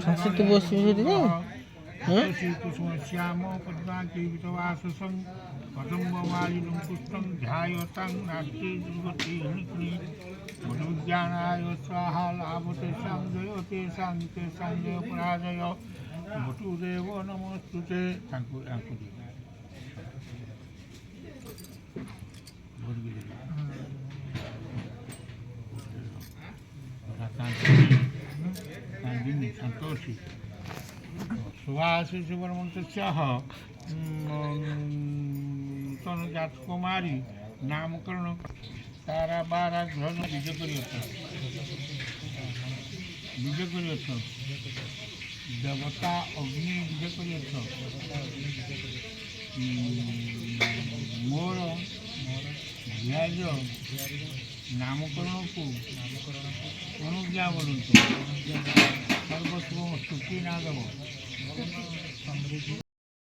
শাশুড়ি বসে বসে কুসুম শ্যাম পদ্মাকিতবাসসং কদম্বমালিনং পুষ্টং ধ্যায়তাং নাস্তি দুর্গতি হৃতি মধুজ্ঞানায় স্বাহা লাভতে সংজয়তে শান্তে সংজয় পরাজয় বটুদেব নমস্তুতে ତାଙ୍କୁ ୟାଙ୍କୁ ଦିଅ संतोषी सुभाषी सुब्रमण्य तनुजात कुमारी नामकरण तारा बारा ध्वज विजय कर देवता अग्नि विजय कर मोर ध्याज नामकरण को अनुज्ञा बोलूँ सर्वस्व स्तुति ना देव